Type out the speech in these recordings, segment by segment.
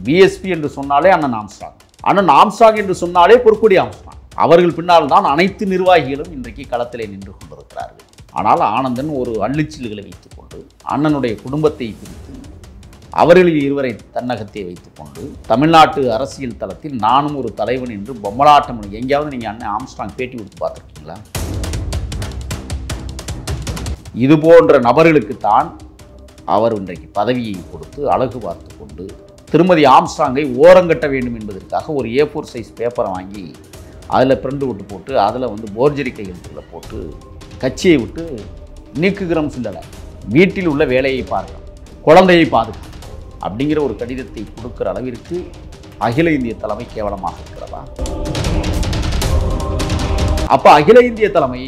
BSP என்று சொன்னாலே அண்ணன் ஆம்ஸ்ட்ராங், அண்ணன் ஆம்ஸ்ட்ராங் என்று சொன்னாலே பொற்கொடி ஆம்ஸ்ட்ராங். அவர்கள் பின்னால் தான் அனைத்து நிர்வாகிகளும் இன்றைக்கு களத்திலே நின்று கொண்டிருக்கிறார்கள். ஆனால் ஆனந்தன் ஒரு அள்ளிச்சில்களை வைத்துக்கொண்டு அண்ணனுடைய குடும்பத்தை பிரித்து அவர்களில் இருவரை தன்னகத்தை வைத்துக்கொண்டு தமிழ்நாட்டு அரசியல் தளத்தில் நானும் ஒரு தலைவன் என்று பொம்மலாட்டம். எங்கேயாவது நீங்கள் அண்ணன் ஆம்ஸ்ட்ராங் பேட்டி கொடுத்து பார்த்துருக்கீங்களா? இது போன்ற நபர்களுக்குத்தான் அவர் இன்றைக்கு பதவியை கொடுத்து அழகு பார்த்து கொண்டு திருமதி ஆம்ஸ்ட்ராங்கை ஓரங்கட்ட வேண்டும் என்பதற்காக ஒரு A4 சைஸ் பேப்பரை வாங்கி அதில் பிரிண்ட் விட்டு போட்டு அதில் வந்து போர்ஜரி கையெழுத்துல போட்டு கட்சியை விட்டு நீக்குகிறோம் சொல்லலை, வீட்டில் உள்ள வேலையை பார்க்க, குழந்தையை பாதுகாக்க அப்படிங்கிற ஒரு கடிதத்தை கொடுக்கிற அளவிற்கு அகில இந்திய தலைமை கேவலமாக இருக்கிறதா? அப்போ அகில இந்திய தலைமை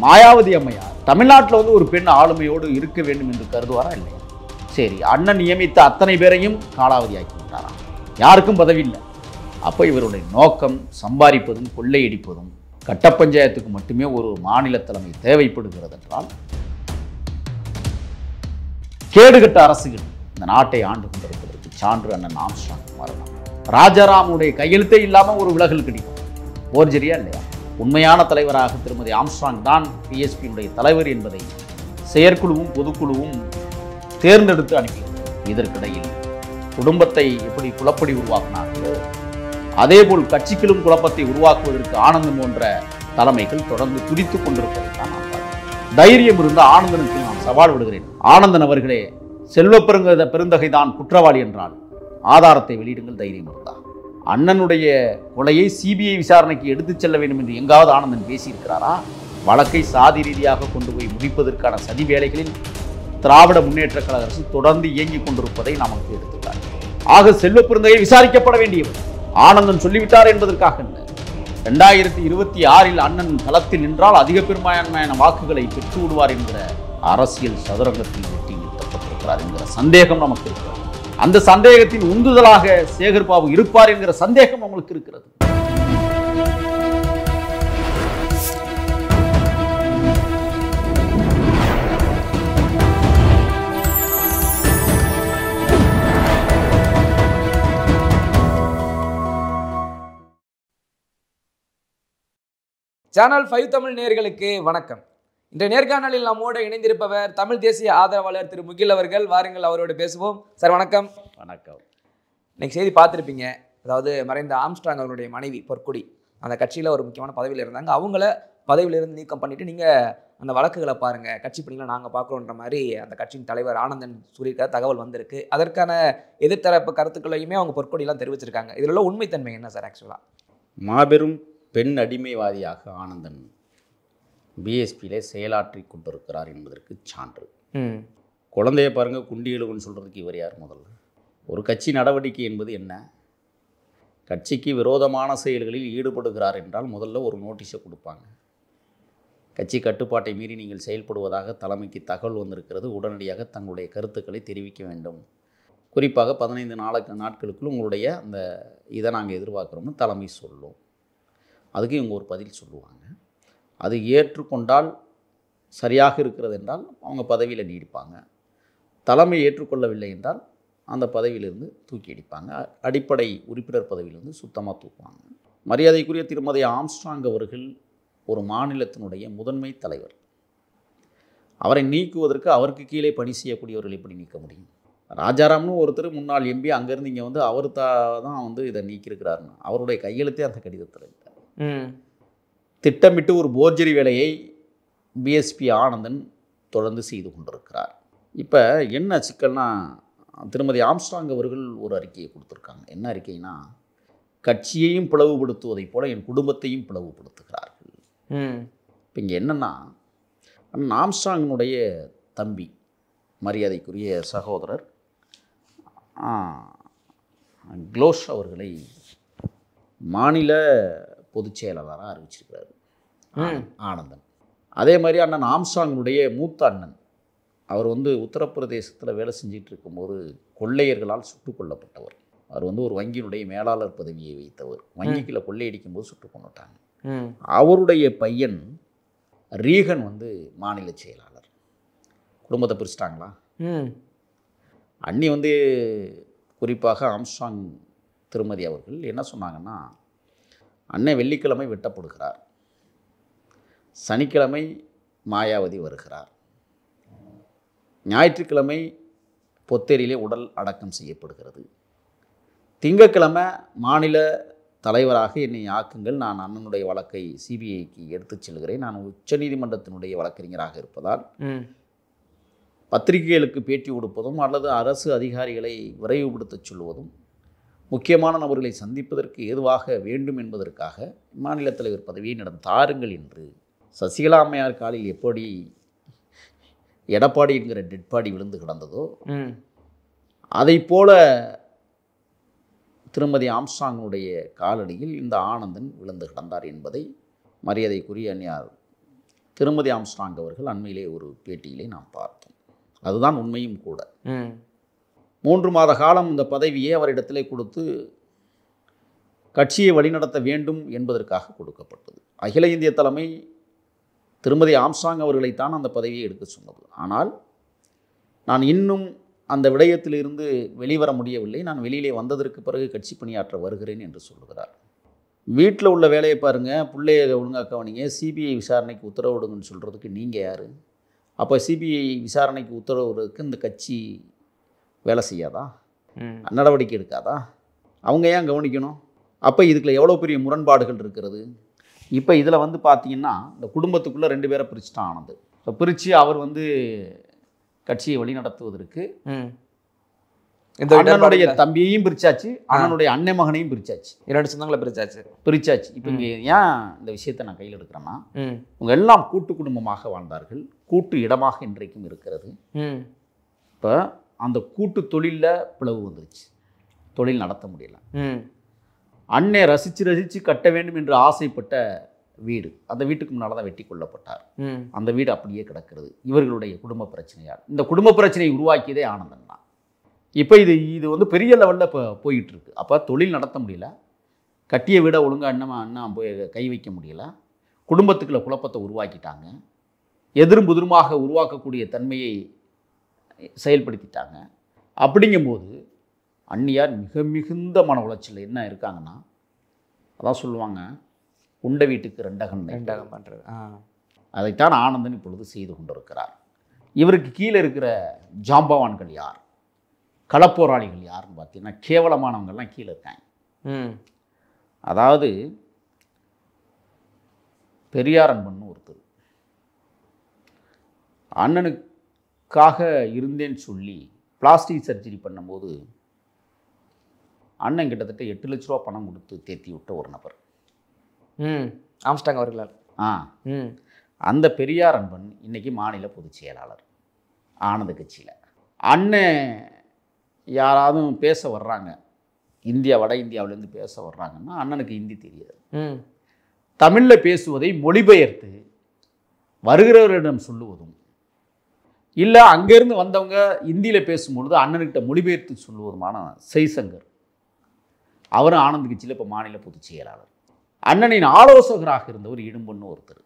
மாயாவதி அம்மையார் தமிழ்நாட்டில் வந்து ஒரு பெண் ஆளுமையோடு இருக்க வேண்டும் என்று கருதுவாரா இல்லையா? சரி, அண்ணன் நியமித்த அத்தனை பேரையும் காலாவதி ஆக்கி விட்டாராம், யாருக்கும் பதவி இல்லை. அப்போ இவருடைய நோக்கம் சம்பாதிப்பதும் கொள்ளையடிப்பதும். கட்ட பஞ்சாயத்துக்கு மட்டுமே ஒரு மாநில தலைமை தேவைப்படுகிறது என்றால் கேடுகட்ட அரசுகள் இந்த நாட்டை ஆண்டு கொண்டிருப்பதற்கு சான்று அண்ணன் ஆம்ஸ்ட்ராங் மரணம். ராஜாராமுடைய கையெழுத்தே இல்லாமல் ஒரு விலகல் கிடைக்கும், போர்ஜரியா இல்லையா? உண்மையான தலைவராக திருமதி ஆம்ஸ்ட்ராங் தான் பிஎஸ்பியினுடைய தலைவர் என்பதை செயற்குழுவும் பொதுக்குழுவும் தேர்ந்தெடுத்து அனுப்பியது. இதற்கிடையில் குடும்பத்தை எப்படி குழப்படி உருவாக்கினார்களோ அதேபோல் கட்சிகளும் குழப்பத்தை உருவாக்குவதற்கு ஆனந்தம் போன்ற தலைமைகள் தொடர்ந்து துடித்துக் கொண்டிருப்பதை தான் நான் பார்க்கிறேன். தைரியம் இருந்த ஆனந்தனுக்கு நான் சவால் விடுகிறேன். ஆனந்தன் அவர்களே, செல்வ பெருந்தகை தான் குற்றவாளி என்றால் ஆதாரத்தை வெளியிடுங்கள். தைரியம் இருந்தா அண்ணனுடைய கொலையை சிபிஐ விசாரணைக்கு எடுத்துச் செல்ல வேண்டும் என்று எங்காவது ஆனந்தன் பேசியிருக்கிறாரா? வழக்கை சாதி ரீதியாக கொண்டு போய் முடிப்பதற்கான சதி வேலைகளில் திராவிட முன்னேற்ற கழக அரசு தொடர்ந்து இயங்கிக் கொண்டிருப்பதை நமக்கு எடுத்துக்காட்டு. ஆக செல்வ பெருந்தகை விசாரிக்கப்பட வேண்டியவர். ஆனந்தன் சொல்லிவிட்டார் என்பதற்காக இல்லை. 2026 அண்ணன் களத்தில் நின்றால் அதிக பெரும்பான்மையான வாக்குகளை பெற்று விடுவார் என்கிற அரசியல் சதுரங்கத்தில் வெட்டி நிறுத்தப்பட்டிருக்கிறார் என்கிற சந்தேகம் நமக்கு இருக்கிறது. அந்த சந்தேகத்தின் உந்துதலாக சேகர் பாபு இருப்பார் என்கிற சந்தேகம் நம்மளுக்கு இருக்கிறது. சேனல் 5 தமிழ் நேயர்களுக்கு வணக்கம். இன்றைய நேர்காணலில் நம்மோடு இணைந்திருப்பவர் தமிழ் தேசிய ஆதரவாளர் திரு முகில் அவர்கள். வாருங்கள், அவரோடு பேசுவோம். சார் வணக்கம். வணக்கம். இன்னைக்கு செய்தி பார்த்துருப்பீங்க. அதாவது மறைந்த ஆம்ஸ்ட்ராங் அவருடைய மனைவி பொற்கொடி அந்த கட்சியில் ஒரு முக்கியமான பதவியில் இருந்தாங்க. அவங்கள பதவியிலிருந்து நீக்கம் பண்ணிட்டு நீங்கள் அந்த வழக்குகளை பாருங்கள், கட்சி பணிகளை நாங்கள் பார்க்குறோன்ற மாதிரி அந்த கட்சியின் தலைவர் ஆனந்தன் சொல்லியிருக்கிற தகவல் வந்திருக்கு. அதற்கான எதிர்த்தரப்பு கருத்துக்களையுமே அவங்க பொற்கொடியெல்லாம் தெரிவிச்சிருக்காங்க. இதில் உள்ள உண்மைத்தன்மை என்ன சார்? ஆக்சுவலாக மாபெரும் பெண் அடிமைவாதியாக ஆனந்தன் பிஎஸ்பியிலே செயலாற்றி கொண்டிருக்கிறார் என்பதற்கு சான்று. குழந்தைய பாருங்கள், குண்டி எழுவன் சொல்கிறதுக்கு இவர் யார்? முதல்ல ஒரு கட்சி நடவடிக்கை என்பது என்ன? கட்சிக்கு விரோதமான செயல்களில் ஈடுபடுகிறார் என்றால் முதல்ல ஒரு நோட்டீஸை கொடுப்பாங்க. கட்சி கட்டுப்பாட்டை மீறி நீங்கள் செயல்படுவதாக தலைமைக்கு தகவல் வந்திருக்கிறது, உடனடியாக தங்களுடைய கருத்துக்களை தெரிவிக்க வேண்டும். குறிப்பாக 15 நாட்களுக்குள் உங்களுடைய அந்த இதை நாங்கள் எதிர்பார்க்குறோம்னு தலைமை சொல்லும். அதுக்கு இவங்க ஒரு பதில் சொல்லுவாங்க. அது ஏற்றுக்கொண்டால் சரியாக இருக்கிறது என்றால் அவங்க பதவியில் நீடிப்பாங்க. தலைமை ஏற்றுக்கொள்ளவில்லை என்றால் அந்த பதவியிலிருந்து தூக்கி அடிப்பாங்க. அடிப்படை உறுப்பினர் பதவியிலிருந்து சுத்தமாக தூக்குவாங்க. மரியாதைக்குரிய திருமதி ஆம்ஸ்ட்ராங் அவர்கள் ஒரு மாநிலத்தினுடைய முதன்மை தலைவர். அவரை நீக்குவதற்கு அவருக்கு கீழே பணி செய்யக்கூடியவர்கள் எப்படி நீக்க முடியும்? ராஜாராம்னு ஒருத்தர் முன்னாள் எம்பி அங்கேருந்து இங்கே வந்து அவர் தான் வந்து இதை நீக்கியிருக்கிறாருன்னு அவருடைய கையெழுத்தே அந்த கடிதத்தில் இல்லை. திட்டமிட்டு ஒரு போர்ஜரி வேலையை பிஎஸ்பி ஆனந்தன் தொடர்ந்து செய்து கொண்டிருக்கிறார். இப்போ என்ன சிக்கல்னா, திருமதி ஆம்ஸ்ட்ராங் அவர்கள் ஒரு அறிக்கையை கொடுத்துருக்காங்க. என்ன அறிக்கைனா, கட்சியையும் பிளவுபடுத்துவதைப் போல என் குடும்பத்தையும் பிளவுபடுத்துகிறார்கள். இப்போ இங்கே என்னென்னா, ஆம்ஸ்ட்ராங்கினுடைய தம்பி மரியாதைக்குரிய சகோதரர் க்ளோஷ் அவர்களை மாநில பொதுச் செயலாளராக அறிவிச்சிருக்கிறார் ஆனந்தன். அதே மாதிரி அண்ணன் ஆம்ஸ்ட்ராங்கினுடைய மூத்த அண்ணன் அவர் வந்து உத்தரப்பிரதேசத்தில் வேலை செஞ்சிட்டு இருக்கும்போது கொள்ளையர்களால் சுட்டுக் கொல்லப்பட்டவர். அவர் வந்து ஒரு வங்கியினுடைய மேலாளர் பதவியை வைத்தவர். வங்கிக்குள்ள கொள்ளையடிக்கும் போது சுட்டு கொண்டுட்டாங்க. அவருடைய பையன் ரீகன் வந்து மாநில செயலாளர். குடும்பத்தை பிரிச்சிட்டாங்களா? அண்ணி வந்து குறிப்பாக ஆம்ஸ்ட்ராங் திருமதி அவர்கள் என்ன சொன்னாங்கன்னா, அண்ணன் வெள்ளிக்கிழமை வெட்டப்படுகிறார், சனிக்கிழமை மாயாவதி வருகிறார், ஞாயிற்றுக்கிழமை பொத்தேரியிலே உடல் அடக்கம் செய்யப்படுகிறது, திங்கட்கிழமை மாநில தலைவராக என்னை ஆக்குங்கள், நான் அண்ணனுடைய வழக்கை சிபிஐக்கு எடுத்துச் செல்கிறேன், நான் உச்சநீதிமன்றத்தினுடைய வழக்கறிஞராக இருப்பதால் பத்திரிகைகளுக்கு பேட்டி கொடுப்பதும் அல்லது அரசு அதிகாரிகளை விரைவுபடுத்தச் சொல்வதும் முக்கியமான நபர்களை சந்திப்பதற்கு ஏதுவாக வேண்டும் என்பதற்காக மாநில தலைவர் பதவியை என்னிடம் தாருங்கள் என்று சசிகலா அம்மையார் காலில் எப்படி எடப்பாடி என்கிற டெட்பாடி விழுந்து கிடந்ததோ அதை போல திருமதி ஆம்ஸ்ட்ராங்கினுடைய காலடியில் இந்த ஆனந்தன் விழுந்து கிடந்தார் என்பதை மரியாதைக்குரிய அந்நியார் திருமதி ஆம்ஸ்ட்ராங் அவர்கள் அண்மையிலே ஒரு பேட்டியிலே நாம் பார்த்தோம். அதுதான் உண்மையும் கூட. 3 மாத காலம் இந்த பதவியை அவரிடத்திலே கொடுத்து கட்சியை வழிநடத்த வேண்டும் என்பதற்காக கொடுக்கப்பட்டது. அகில இந்திய தலைமை திருமதி ஆம்ஸ்ட்ராங் அவர்களைத்தான் அந்த பதவியை எடுக்க சொன்னது. ஆனால் நான் இன்னும் அந்த விடயத்திலிருந்து வெளிவர முடியவில்லை, நான் வெளியிலே வந்ததற்கு பிறகு கட்சி பணியாற்ற வருகிறேன் என்று சொல்லுகிறார். வீட்டில் உள்ள வேலையை பாருங்கள், பிள்ளையை ஒழுங்காக கவனிங்க, சிபிஐ விசாரணைக்கு உத்தரவிடுங்கன்னு சொல்கிறதுக்கு நீங்கள் யார்? அப்போ சிபிஐ விசாரணைக்கு உத்தரவுறதுக்கு இந்த கட்சி வேலை செய்யாதா, நடவடிக்கை எடுக்காதா? அவங்க ஏன் கவனிக்கணும்? அப்போ இதுக்குள்ள எவ்வளோ பெரிய முரண்பாடுகள் இருக்கிறது. இப்போ இதில் வந்து பார்த்தீங்கன்னா இந்த குடும்பத்துக்குள்ளே 2 பேரை பிரிச்சுட்டான் ஆனந்து. இப்போ பிரித்து அவர் வந்து கட்சியை வழி நடத்துவதற்கு அண்ணனுடைய தம்பியையும் பிரிச்சாச்சு, அண்ணனுடைய அண்ணன் மகனையும் பிரிச்சாச்சு, 2 சொந்தங்களை பிரிச்சாச்சு. இப்போ இங்கே ஏன் இந்த விஷயத்தை நான் கையில் எடுக்கிறேன்னா, இவங்க எல்லாம் கூட்டு குடும்பமாக வாழ்ந்தார்கள், கூட்டு இடமாக இன்றைக்கும் இருக்கிறது. இப்போ அந்த கூட்டு தொழிலில் பிளவு வந்துருச்சு, தொழில் நடத்த முடியல. அண்ணே ரசித்து கட்ட வேண்டும் என்று ஆசைப்பட்ட வீடு, அந்த வீட்டுக்கு முன்னால் தான் வெட்டி கொல்லப்பட்டார். அந்த வீடு அப்படியே கிடக்கிறது இவர்களுடைய குடும்ப பிரச்சனையால். இந்த குடும்ப பிரச்சனையை உருவாக்கியதே ஆனந்தன் தான். இப்போ இது வந்து பெரிய லெவலில் இப்போ போயிட்டுருக்கு. அப்போ தொழில் நடத்த முடியல, கட்டிய வீடை ஒழுங்காக அண்ணன் போய் கை வைக்க முடியல, குடும்பத்துக்குள்ள குழப்பத்தை உருவாக்கிட்டாங்க, எதிரும் புதிருமாக உருவாக்கக்கூடிய தன்மையை செயல்படுத்திட்டாங்க. அப்படிங்கும்போது அண்ணியார் மிகுந்த மன உளைச்சல் என்ன இருக்காங்கன்னா, அதான் சொல்லுவாங்க, உண்ட வீட்டுக்கு ரெண்டகம் பண்ணுறது. அதைத்தான் ஆனந்தன் இப்பொழுது செய்து கொண்டிருக்கிறார். இவருக்கு கீழே இருக்கிற ஜாம்பவான்கள் யார், களப்போராளிகள் யாருன்னு பார்த்தீங்கன்னா கேவலமானவங்கள்லாம் கீழே இருக்காங்க. அதாவது பெரியார் அன்பன்னு ஒருத்தர் அண்ணனுக்காக இருந்தேன்னு சொல்லி பிளாஸ்டிக் சர்ஜரி பண்ணும்போது அண்ணன் கிட்டத்தட்ட 8 லட்ச ரூபா பணம் கொடுத்து தேத்தி விட்ட ஒரு நபர் ஆம்ஸ்ட்ராங் அவர்களால். அந்த பெரியார் அன்பன் இன்னைக்கு மாநில பொதுச் செயலாளர் ஆனந்த கட்சியில். அண்ணன் யாராவது பேச வர்றாங்க, வட இந்தியாவிலேருந்து பேச வர்றாங்கன்னா அண்ணனுக்கு ஹிந்தி தெரியாது, தமிழில் பேசுவதை மொழிபெயர்த்து வருகிறவரிடம் சொல்லுவதும் இல்லை அங்கேருந்து வந்தவங்க ஹிந்தியில் பேசும்பொழுது அண்ணன்கிட்ட மொழிபெயர்த்து சொல்லுவதுமான செய்சங்கர், அவரும் ஆனந்த கட்சியில் இப்போ மாநில பொதுச் செயலாளர். அண்ணனின் ஆலோசகராக இருந்தவர் இடும்பன்னு ஒருத்தர்.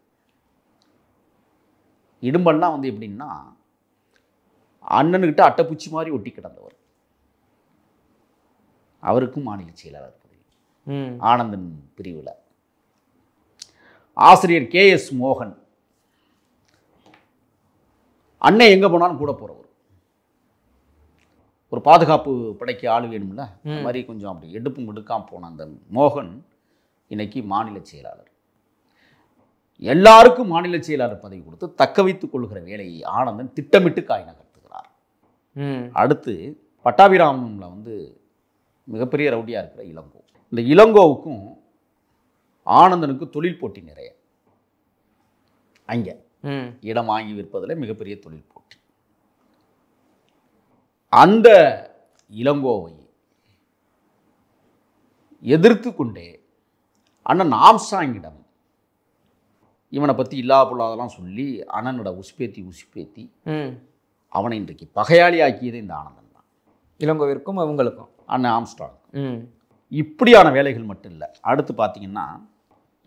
இடும்பன்னா வந்து எப்படின்னா அண்ணனுக்கிட்ட அட்டைப்பூச்சி மாதிரி ஒட்டி கிடந்தவர், அவருக்கும் மாநில செயலாளர் பதவி ஆனந்தன் பிரிவில். ஆசிரியர் KS மோகன், அண்ணன் எங்கே போனாலும் கூட போகிறவர், ஒரு பாதுகாப்பு படைக்கு ஆள் வேணும்ல, அந்த மாதிரி கொஞ்சம் அப்படி எடுப்பும் எடுக்காமல் போன அந்த மோகன் இன்னைக்கு மாநில செயலாளர். எல்லாருக்கும் மாநில செயலாளர் பதவி கொடுத்து தக்க வைத்துக் கொள்கிற வேலையை ஆனந்தன் திட்டமிட்டு காய் நகர்த்துகிறார். அடுத்து பட்டாபிராமனில் வந்து மிகப்பெரிய ரவுடியாக இருக்கிற இளங்கோ, இந்த இளங்கோவுக்கும் ஆனந்தனுக்கு தொழில் போட்டி நிறைய. அங்கே இடம் வாங்கி விற்பதில் மிகப்பெரிய தொழில் போட்டி. அந்த இளங்கோவை எதிர்த்து கொண்டே அண்ணன் ஆம்ஸ்ட்ராங்கிடம் இவனை பற்றி இல்லா பொல்லாதெல்லாம் சொல்லி அண்ணனோட உசுப்பேத்தி அவனை இன்றைக்கு பகையாளி ஆக்கியது இந்த ஆனந்தன் தான். இளங்கோவிற்கும் அவங்களுக்கும் அண்ணன் ஆம்ஸ்ட்ராங். இப்படியான வேலைகள் மட்டும் இல்லை. அடுத்து பார்த்தீங்கன்னா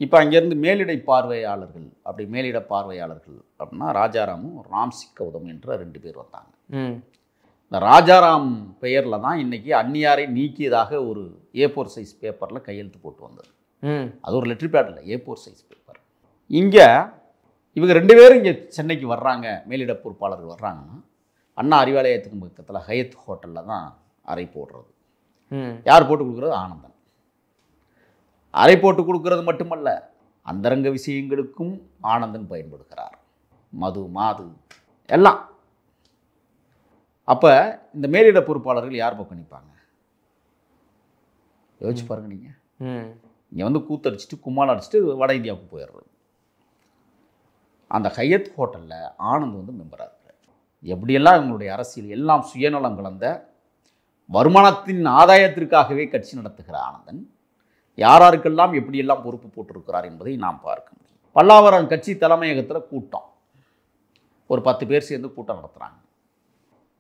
இப்போ அங்கேருந்து மேலிட பார்வையாளர்கள் அப்படின்னா ராஜாராமும் ராம்சி கௌதம் என்ற 2 பேர் வந்தாங்க. இந்த ராஜாராம் பெயரில் தான் இன்றைக்கி அந்நியாரை நீக்கியதாக ஒரு A4 சைஸ் பேப்பரில் கையெழுத்து போட்டு வந்தது. அது ஒரு லெட்டர் பேட் இல்லை, A4 சைஸ் பேப்பர். இங்கே இவங்க 2 பேரும் இங்கே சென்னைக்கு வர்றாங்க, மேலிட பொறுப்பாளர்கள் வர்றாங்கன்னா அண்ணா அறிவாலயத்துக்கு பக்கத்தில் ஹயத் ஹோட்டலில் தான் அறை போடுறது. யார் போட்டு கொடுக்குறது? ஆனந்தன். அறை போட்டு கொடுக்கறது மட்டுமல்ல, அந்தரங்க விஷயங்களுக்கும் ஆனந்தன் பயன்படுகிறார். மது மாது எல்லாம். அப்போ இந்த மேலிட பொறுப்பாளர்கள் யார் பக்கம் நிற்பாங்க? யோசிச்சு பாருங்க. நீங்கள் இங்கே வந்து கூத்தடிச்சிட்டு கும்மால் அடிச்சுட்டு வட இந்தியாவுக்கு போயிடுறது. அந்த ஹயத் ஹோட்டலில் ஆனந்த் வந்து மெம்பராக இருக்கிறார். எப்படியெல்லாம் இவங்களுடைய அரசியல் எல்லாம் சுயநலம் கலந்த வருமானத்தின் ஆதாயத்திற்காகவே கட்சி நடத்துகிற ஆனந்தன் யாராருக்கெல்லாம் எப்படியெல்லாம் பொறுப்பு போட்டிருக்கிறார் என்பதை நாம் பார்க்க முடியும். பல்லாவரம் கட்சி தலைமையகத்தில் கூட்டம், ஒரு 10 பேர் சேர்ந்து கூட்டம் நடத்துகிறாங்க.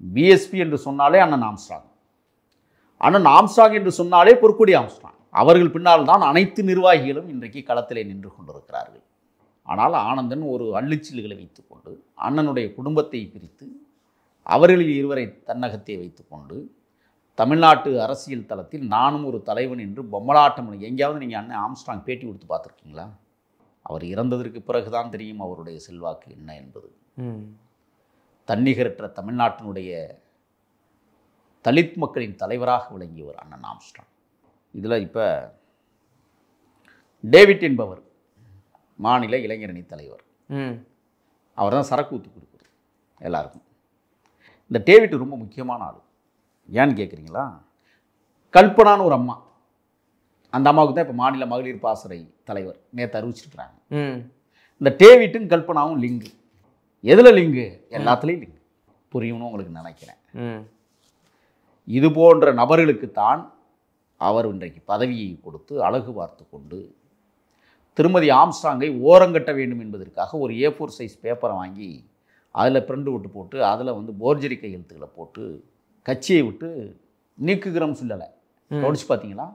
பிஎஸ்பி என்று சொன்னாலே அண்ணன் ஆம்ஸ்ட்ராங், அண்ணன் ஆம்ஸ்ட்ராங் என்று சொன்னாலே பொற்கொடி ஆம்ஸ்ட்ராங். அவர்கள் பின்னால் தான் அனைத்து நிர்வாகிகளும் இன்றைக்கு களத்திலே நின்று கொண்டிருக்கிறார்கள். ஆனால் ஆனந்தன் ஒரு அள்ளிச்சில்களை வைத்துக்கொண்டு அண்ணனுடைய குடும்பத்தை பிரித்து அவர்களில் இருவரை தன்னகத்தை வைத்துக்கொண்டு தமிழ்நாட்டு அரசியல் தளத்தில் நானும் ஒரு தலைவன் என்று பொம்மலாட்டம். எங்கேயாவது நீங்கள் அண்ணன் ஆம்ஸ்ட்ராங் பேட்டி கொடுத்து பார்த்துருக்கீங்களா? அவர் இறந்ததற்கு பிறகுதான் தெரியும் அவருடைய செல்வாக்கு என்ன என்பது. தன்னிகரற்ற தமிழ்நாட்டினுடைய தலித் மக்களின் தலைவராக விளங்கியவர் அண்ணன் ஆம்ஸ்ட்ராங். இதில் இப்போ டேவிட் என்பவர் மாநில இளைஞரணி தலைவர். அவர் தான் சரக்கு ஊற்றி கொடுக்குறது எல்லாருக்கும். இந்த டேவிட் ரொம்ப முக்கியமான ஆள். ஏன்னு கேட்குறீங்களா? கல்பனான்னு ஒரு அம்மா, அந்த அம்மாவுக்கு தான் இப்போ மாநில மகளிர் பாசறை தலைவர் நேற்று அறிவிச்சிருக்கிறாங்க. இந்த டேவிட்டும் கல்பனாவும் லிங்கு. எதில் லிங்கு? எல்லாத்துலேயும் லிங்கு. புரியும்னு உங்களுக்கு நினைக்கிறேன். இது போன்ற நபர்களுக்குத்தான் அவர் இன்றைக்கு பதவியை கொடுத்து அழகு பார்த்து கொண்டு திருமதி ஆம்ஸ்ட்ராங்கை ஓரங்கட்ட வேண்டும் என்பதற்காக ஒரு A4 சைஸ் பேப்பரை வாங்கி அதில் பிரிண்ட் விட்டு போட்டு அதில் வந்து போர்ஜரி கையெழுத்துக்களை போட்டு கட்சியை விட்டு நீக்குகிறோம் சொல்லலை. கவனிச்சு பார்த்தீங்களா?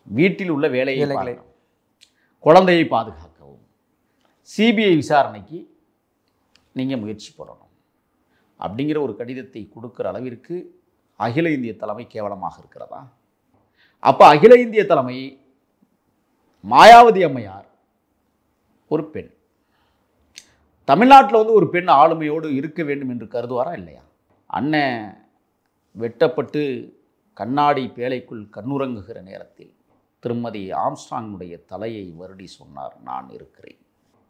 வீட்டில் உள்ள வேலையை பார்க்கணும், குழந்தையை பாதுகாக்கவும், சிபிஐ விசாரணைக்கு நீங்கள் முயற்சி பண்ணணும் அப்படிங்கிற ஒரு கடிதத்தை கொடுக்குற அளவிற்கு அகில இந்திய தலைமை கேவலமாக இருக்கிறதா? அப்போ அகில இந்திய தலைமை மாயாவதி அம்மையார் ஒரு பெண், தமிழ்நாட்டில் வந்து ஒரு பெண் ஆளுமையோடு இருக்க வேண்டும் என்று கருதுவாரா இல்லையா? அண்ணன் வெட்டப்பட்டு கண்ணாடி பேழைக்குள் கண்ணுறங்குகிற நேரத்தில் திருமதி ஆம்ஸ்ட்ராங்குடைய தலையை வருடி சொன்னார், நான் இருக்கிறேன்,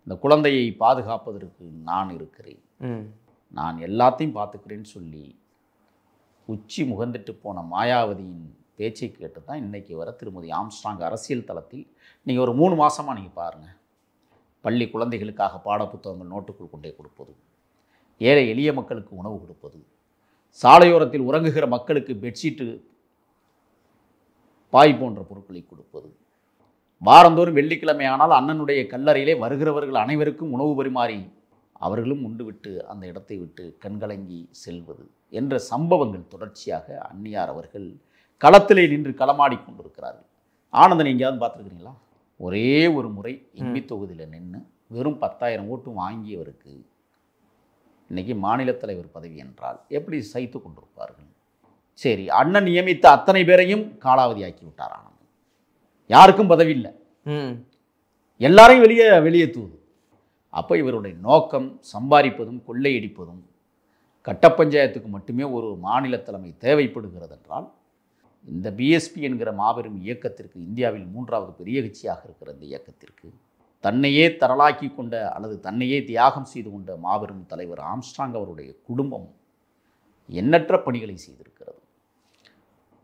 இந்த குழந்தையை பாதுகாப்பதற்கு நான் இருக்கிறேன், நான் எல்லாத்தையும் பார்த்துக்கிறேன்னு சொல்லி உச்சி முகந்துட்டு போன மாயாவதியின் பேச்சை கேட்டு தான் இன்றைக்கி வர திருமதி ஆம்ஸ்ட்ராங் அரசியல் தளத்தில் நீங்கள் ஒரு 3 மாதமாக நீங்கள் பாருங்கள், பள்ளி குழந்தைகளுக்காக பாடப்புத்தகங்கள் நோட்டுக்குள் கொண்டே கொடுப்பது, ஏழை எளிய மக்களுக்கு உணவு கொடுப்பது, சாலையோரத்தில் உறங்குகிற மக்களுக்கு பெட்ஷீட்டு பாய் போன்ற பொருட்களை கொடுப்பது, வாரந்தோறும் வெள்ளிக்கிழமை ஆனால் அண்ணனுடைய கல்லறையிலே வருகிறவர்கள் அனைவருக்கும் உணவு பரிமாறி அவர்களும் உண்டு விட்டு அந்த இடத்தை விட்டு கண்கலங்கி செல்வது என்ற சம்பவங்கள் தொடர்ச்சியாக அந்நியார் அவர்கள் களத்திலே நின்று களமாடி கொண்டிருக்கிறார்கள். ஆனந்தன் எங்கேயாவது பார்த்துருக்கிறீங்களா? ஒரே ஒரு முறை இம்பி தொகுதியில் நின்று வெறும் 10,000 ஓட்டு வாங்கியவருக்கு இன்றைக்கி மாநில தலைவர் பதவி என்றால் எப்படி சகித்து கொண்டிருப்பார்கள்? சரி, அண்ணன் நியமித்த அத்தனை பேரையும் காலாவதியாக்கி விட்டார் ஆனந்தன். யாருக்கும் பதவி இல்லை, எல்லாரையும் வெளியேற்றுவது. அப்போ இவருடைய நோக்கம் சம்பாதிப்பதும் கொள்ளையடிப்பதும். கட்ட பஞ்சாயத்துக்கு மட்டுமே ஒரு மாநில தலைமை தேவைப்படுகிறது என்றால் இந்த பிஎஸ்பி என்கிற மாபெரும் இயக்கத்திற்கு, இந்தியாவில் 3வது பெரிய கட்சியாக இருக்கிற இந்த இயக்கத்திற்கு தன்னையே தரலாக்கி கொண்ட அல்லது தன்னையே தியாகம் செய்து கொண்ட மாபெரும் தலைவர் ஆம்ஸ்ட்ராங் அவருடைய குடும்பம் எண்ணற்ற பணிகளை செய்திருக்கிறது.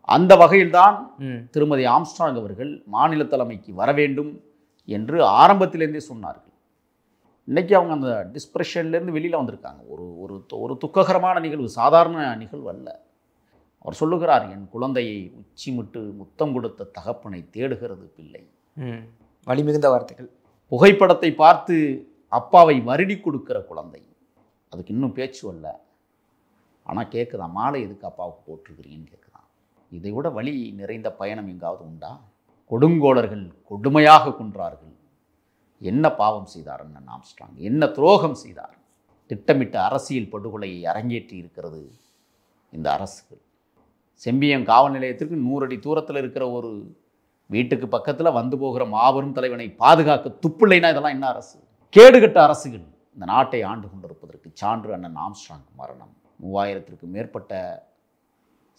அந்த வகையில்தான் திருமதி ஆம்ஸ்ட்ராங் அவர்கள் மாநில தலைமைக்கு வர வேண்டும் என்று ஆரம்பத்திலேருந்தே சொன்னார்கள். இன்றைக்கி அவங்க அந்த டிஸ்பிரஷன்லேருந்து வெளியில் வந்திருக்காங்க. ஒரு துக்ககரமான நிகழ்வு, சாதாரண நிகழ்வு அல்ல. அவர் சொல்லுகிறார், என் குழந்தையை உச்சிமிட்டு முத்தம் கொடுத்த தகப்பனை தேடுகிறது பிள்ளை. வலிமிகுந்த வார்த்தைகள். புகைப்படத்தை பார்த்து அப்பாவை வருடி கொடுக்கிற குழந்தை. அதுக்கு இன்னும் பேச்சு அல்ல, ஆனால் கேட்குதான், மாலை எதுக்கு அப்பாவுக்கு போட்டிருக்கிறீங்கன்னு கேட்குதான். இதை விட வலி நிறைந்த பயணம் எங்காவது உண்டா? கொடுங்கோளர்கள் கொடுமையாக கொன்றார்கள். என்ன பாவம் செய்தார் அண்ணன் ஆம்ஸ்ட்ராங்? என்ன துரோகம் செய்தார்? திட்டமிட்ட அரசியல் படுகொலையை அரங்கேற்றி இருக்கிறது இந்த அரசுகள். செம்பியம் காவல் நிலையத்திற்கு 100 அடி தூரத்தில் இருக்கிற ஒரு வீட்டுக்கு பக்கத்தில் வந்து போகிற மாபெரும் தலைவனை பாதுகாக்க துப்பில்லைன்னா இதெல்லாம் என்ன அரசு? கேடுகட்ட அரசுகள் இந்த நாட்டை ஆண்டு கொண்டிருப்பதற்கு சான்று அண்ணன் ஆம்ஸ்ட்ராங் மரணம். 3000க்கும் மேற்பட்ட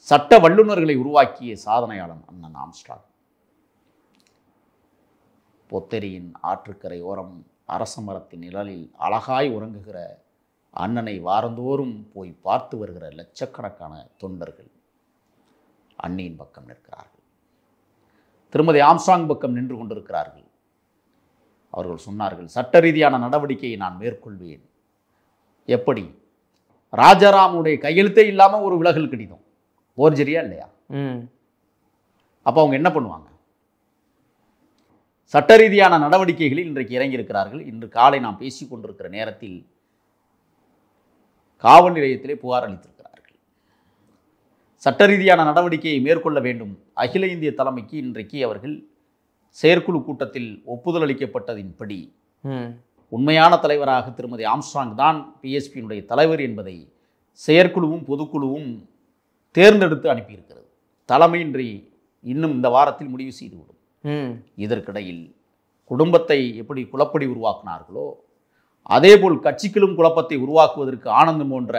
சட்ட வல்லுநர்களை உருவாக்கிய சாதனையாளன் அண்ணன் ஆம்ஸ்ட்ராங். பொத்தேரியின் ஆற்றுக்கரை ஓரம் அரச மரத்தின் நிழலில் அழகாய் உறங்குகிற அண்ணனை வாரந்தோறும் போய் பார்த்து வருகிற லட்சக்கணக்கான தொண்டர்கள் அண்ணியின் பக்கம் நிற்கிறார்கள். திருமதி ஆம்ஸ்ட்ராங் பக்கம் நின்று கொண்டிருக்கிறார்கள். அவர்கள் சொன்னார்கள், சட்ட ரீதியான நடவடிக்கையை நான் மேற்கொள்வேன். எப்படி? ராஜாராமுடைய கையெழுத்தே இல்லாமல் ஒரு விலகல் கடிதம் போர்ஜரியா இல்லையா? அப்போ அவங்க என்ன பண்ணுவாங்க? சட்ட ரீதியான நடவடிக்கைகளில் இன்றைக்கு இறங்கியிருக்கிறார்கள். இன்று காலை நாம் பேசி கொண்டிருக்கிற நேரத்தில் காவல் நிலையத்திலே புகார் அளித்திருக்கிறார்கள். சட்ட ரீதியான நடவடிக்கையை மேற்கொள்ள வேண்டும். அகில இந்திய தலைமைக்கு இன்றைக்கு அவர்கள் செயற்குழு கூட்டத்தில் ஒப்புதல் அளிக்கப்பட்டதின்படி உண்மையான தலைவராக திருமதி ஆம்ஸ்ட்ராங் தான் பிஎஸ்பியினுடைய தலைவர் என்பதை செயற்குழுவும் பொதுக்குழுவும் தேர்ந்தெடுத்து அனுப்பியிருக்கிறது. தலைமை இன்றி இன்னும் இந்த வாரத்தில் முடிவு செய்துவிடும். இதற்கிடையில் குடும்பத்தை எப்படி குழப்படி உருவாக்கினார்களோ அதேபோல் கட்சிகளும் குழப்பத்தை உருவாக்குவதற்கு ஆனந்தம் போன்ற